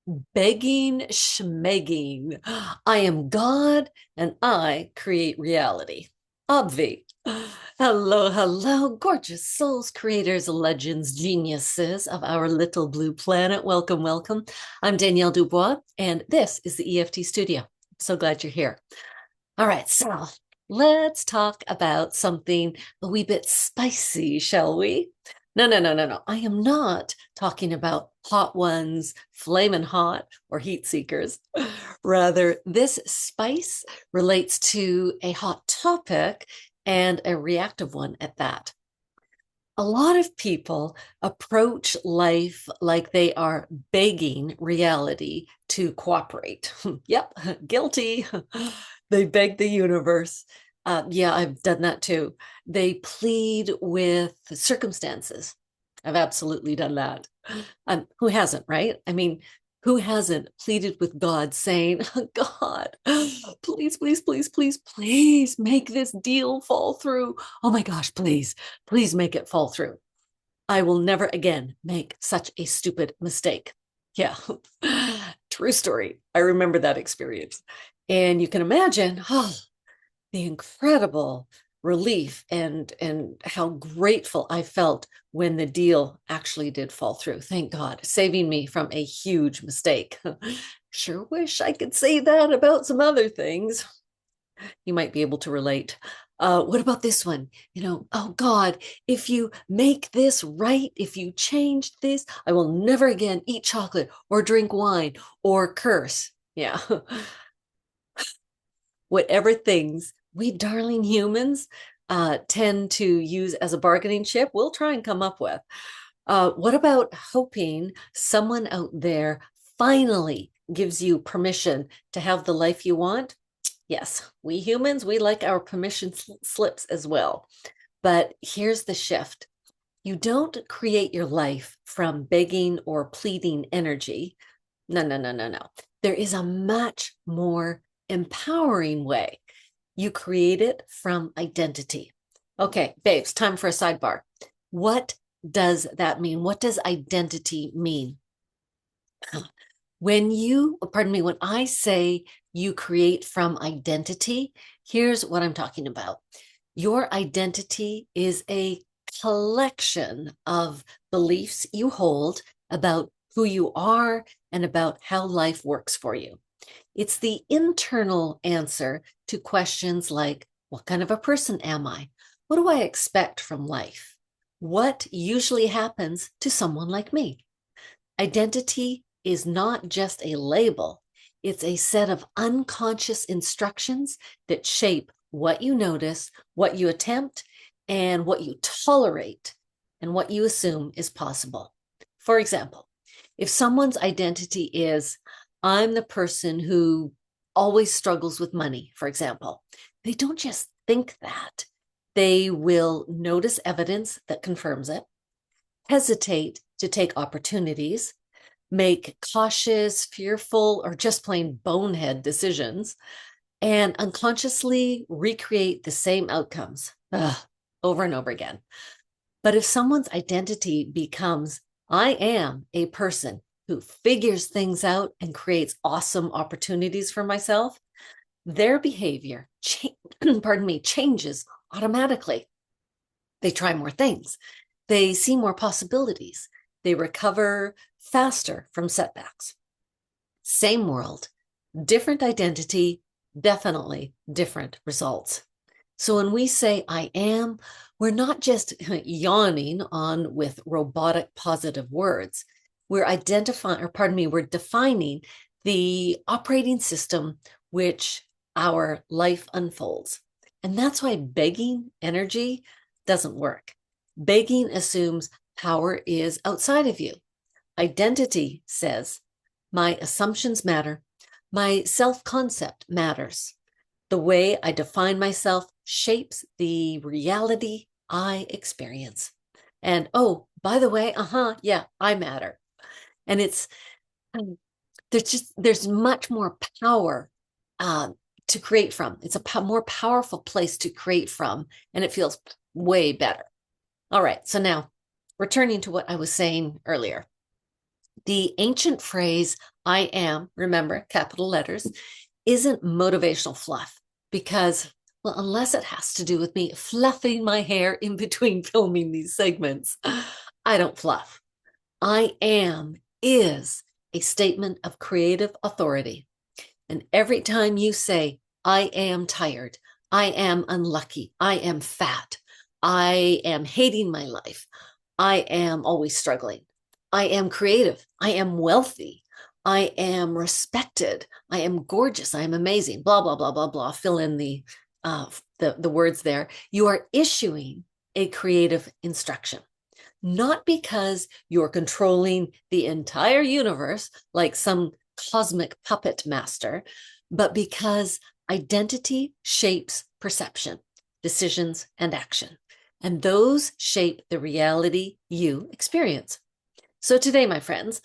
Begging, schmegging. I am God and I create reality. Obvi. Hello, hello, gorgeous souls, creators, legends, geniuses of our little blue planet. Welcome, welcome. I'm Danielle DuBois, and this is the EFT studio. I'm so glad you're here. All right, so let's talk about something a wee bit spicy, shall we? No, no, no, no, no. I am not talking about hot ones, flaming hot, or heat seekers. Rather, this spice relates to a hot topic and a reactive one at that. A lot of people approach life like they are begging reality to cooperate. Yep, guilty. They beg the universe. Yeah, I've done that too. They plead with circumstances. I've absolutely done that. Who hasn't, right? I mean, who hasn't pleaded with God saying, God, please, please, please, please, please make this deal fall through. Oh my gosh, please make it fall through. I will never again make such a stupid mistake. Yeah, true story. I remember that experience. And you can imagine, the incredible relief and how grateful I felt when the deal actually did fall through. Thank God, saving me from a huge mistake. Sure wish I could say that about some other things. You might be able to relate. What about this one? Oh God, if you make this right, if you change this, I will never again eat chocolate or drink wine or curse. Yeah. Whatever things we darling humans tend to use as a bargaining chip, we'll try and come up with. What about hoping someone out there finally gives you permission to have the life you want? Yes, we humans, we like our permission slips as well. But here's the shift. You don't create your life from begging or pleading energy. No, no, no, no, no. There is a much more empowering way. You create it from identity. Okay, babes, time for a sidebar. What does that mean? What does identity mean? When I say you create from identity, here's what I'm talking about. Your identity is a collection of beliefs you hold about who you are and about how life works for you. It's the internal answer to questions like, what kind of a person am I? What do I expect from life? What usually happens to someone like me? Identity is not just a label, it's a set of unconscious instructions that shape what you notice, what you attempt, and what you tolerate, and what you assume is possible. For example, if someone's identity is, I'm the person who always struggles with money, for example, they don't just think that. They will notice evidence that confirms it, hesitate to take opportunities, make cautious, fearful, or just plain bonehead decisions, and unconsciously recreate the same outcomes over and over again. But if someone's identity becomes, I am a person who figures things out and creates awesome opportunities for myself, their behavior, changes automatically. They try more things. They see more possibilities. They recover faster from setbacks. Same world, different identity, definitely different results. So when we say I am, we're not just yawning on with robotic positive words. We're defining the operating system which our life unfolds. And that's why begging energy doesn't work. Begging assumes power is outside of you. Identity says, my assumptions matter. My self-concept matters. The way I define myself shapes the reality I experience. And oh, by the way, yeah, I matter. And it's there's much more power uh, to create from. It's a more powerful place to create from, and it feels way better. All right, so now returning to what I was saying earlier, the ancient phrase, I am, remember, capital letters, isn't motivational fluff because, well, unless it has to do with me fluffing my hair in between filming these segments, I don't fluff. I am is a statement of creative authority. And every time you say, I am tired, I am unlucky, I am fat, I am hating my life, I am always struggling, I am creative, I am wealthy, I am respected, I am gorgeous, I am amazing, blah, blah, blah, blah, blah. Fill in the words there. You are issuing a creative instruction, not because you're controlling the entire universe like some cosmic puppet master, but because identity shapes perception, decisions, and action. And those shape the reality you experience. So today, my friends,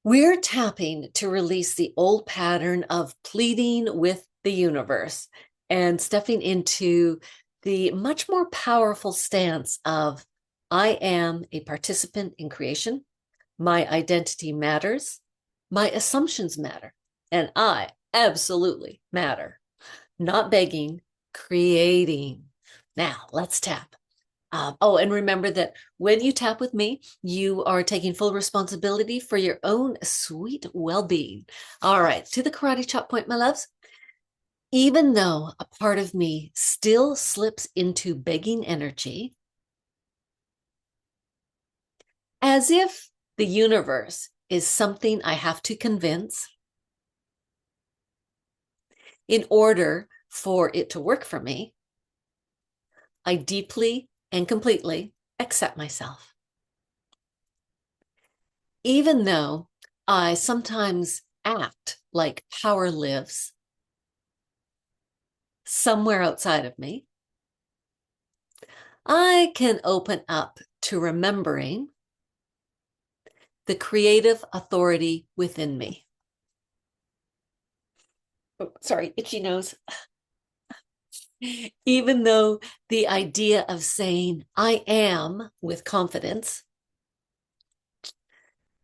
we're tapping to release the old pattern of pleading with the universe and stepping into the much more powerful stance of I am a participant in creation. My identity matters. My assumptions matter. And I absolutely matter. Not begging, creating. Now, let's tap. And remember that when you tap with me, you are taking full responsibility for your own sweet well-being. All right, to the karate chop point, my loves. Even though a part of me still slips into begging energy, as if the universe is something I have to convince in order for it to work for me, I deeply and completely accept myself. Even though I sometimes act like power lives somewhere outside of me, I can open up to remembering the creative authority within me. Oh, sorry, itchy nose. Even though the idea of saying I am with confidence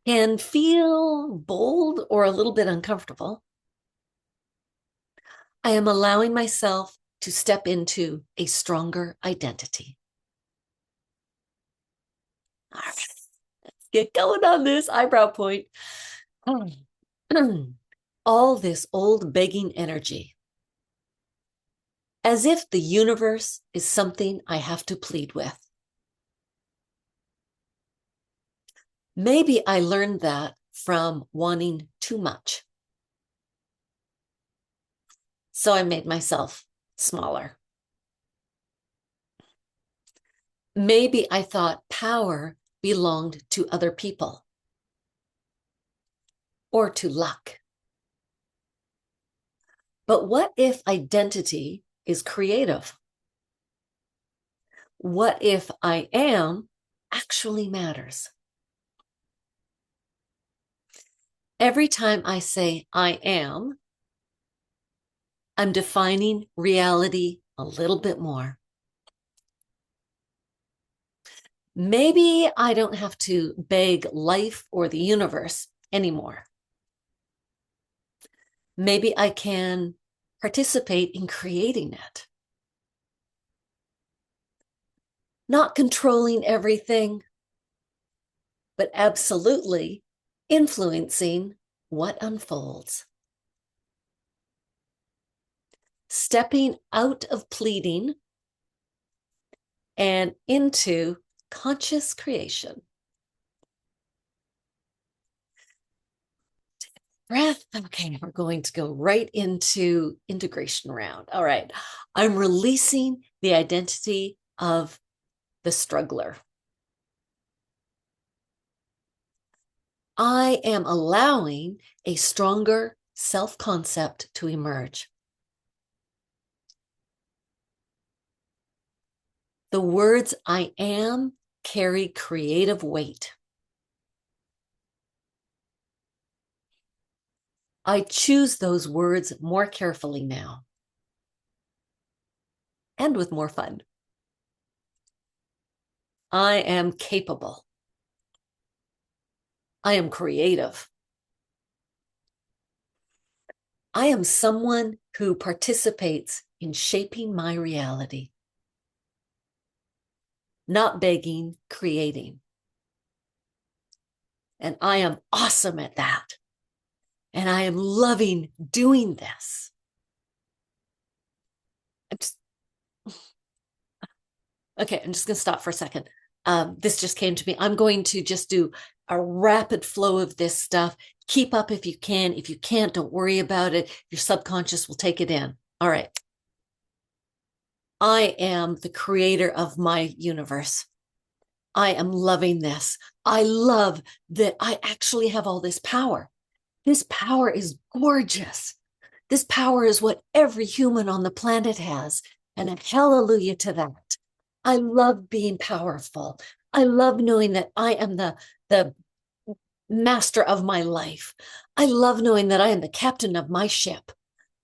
can feel bold or a little bit uncomfortable, I am allowing myself to step into a stronger identity. All right, let's get going on this eyebrow point. All this old begging energy, as if the universe is something I have to plead with. Maybe I learned that from wanting too much. So I made myself smaller. Maybe I thought power belonged to other people or to luck. But what if identity is creative? What if I am actually matters? Every time I say I am, I'm defining reality a little bit more. Maybe I don't have to beg life or the universe anymore. Maybe I can participate in creating it. Not controlling everything, but absolutely influencing what unfolds. Stepping out of pleading and into conscious creation. Breath. Okay, we're going to go right into integration round. All right, I'm releasing the identity of the struggler. I am allowing a stronger self-concept to emerge. The words I am carry creative weight. I choose those words more carefully now and with more fun. I am capable. I am creative. I am someone who participates in shaping my reality, not begging, creating. And I am awesome at that. And I am loving doing this. Okay, I'm just going to stop for a second. This just came to me. I'm going to just do a rapid flow of this stuff. Keep up if you can. If you can't, don't worry about it. Your subconscious will take it in. All right. I am the creator of my universe. I am loving this. I love that I actually have all this power. This power is gorgeous. This power is what every human on the planet has. And a hallelujah to that. I love being powerful. I love knowing that I am the master of my life. I love knowing that I am the captain of my ship.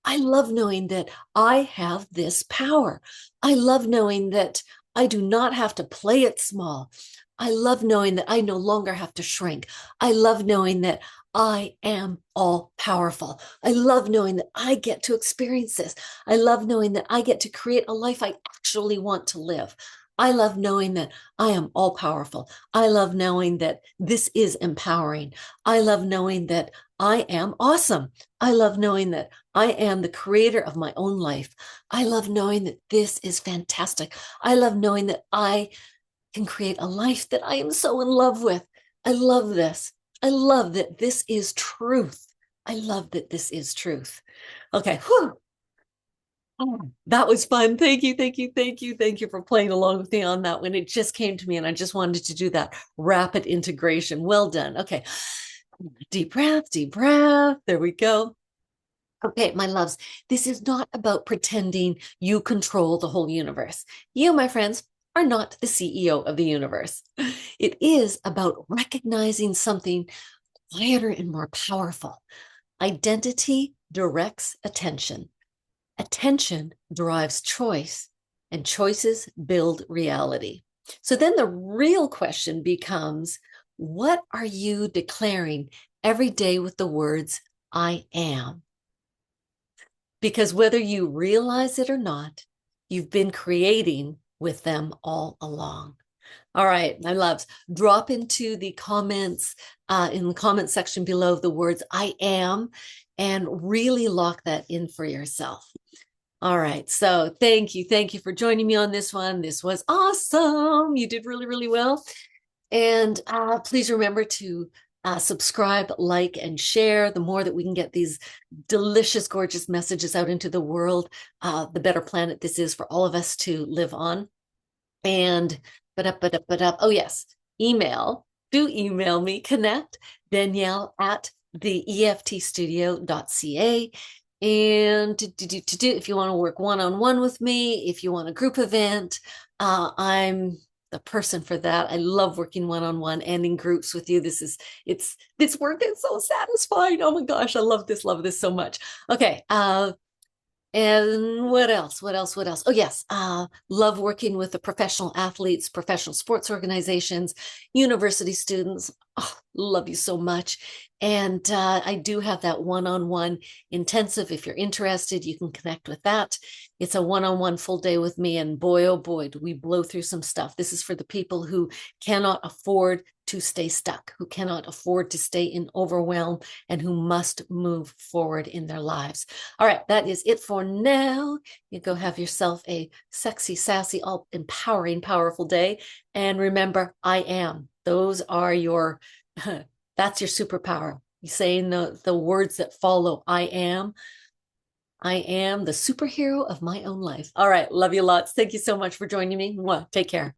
I love knowing that I have this power. I love knowing that I do not have to play it small. I love knowing that I no longer have to shrink. I love knowing that I am all powerful. I love knowing that I get to experience this. I love knowing that I get to create a life I actually want to live. I love knowing that I am all powerful. I love knowing that this is empowering. I love knowing that I am awesome. I love knowing that I am the creator of my own life. I love knowing that this is fantastic. I love knowing that I can create a life that I am so in love with. I love this. I love that this is truth. I love that this is truth. Okay. Whew. Oh, that was fun. Thank you. Thank you. Thank you. Thank you for playing along with me on that one. It just came to me and I just wanted to do that rapid integration. Well done. Okay. Deep breath, deep breath. There we go. Okay, my loves, this is not about pretending you control the whole universe. You, my friends, are not the CEO of the universe. It is about recognizing something quieter and more powerful. Identity directs attention. Attention drives choice, and choices build reality. So then the real question becomes, what are you declaring every day with the words, I am? Because whether you realize it or not, you've been creating with them all along. All right, my loves, drop into the comments, in the comment section below the words I am, and really lock that in for yourself. All right, so thank you. Thank you for joining me on this one. This was awesome. You did really, really well. And please remember to subscribe, like, and share. The more that we can get these delicious, gorgeous messages out into the world, the better planet this is for all of us to live on. And oh yes, do email me, connect, Danielle at the EFTstudio.ca. And if you want to work one-on-one with me, if you want a group event, I'm the person for that. I love working one-on-one and in groups with you. This work is so satisfying. Oh my gosh, I love this so much. Okay. And what else? Oh, yes. Love working with the professional athletes, professional sports organizations, university students. Oh, love you so much. And I do have that one-on-one intensive. If you're interested, you can connect with that. It's a one-on-one full day with me. And boy, oh boy, do we blow through some stuff. This is for the people who cannot afford to stay stuck, who cannot afford to stay in overwhelm, and who must move forward in their lives. All right, that is it for now. You go have yourself a sexy, sassy, all empowering, powerful day. And remember, I am. Those are your, that's your superpower. You saying the words that follow, I am the superhero of my own life. All right, love you lots. Thank you so much for joining me. Take care.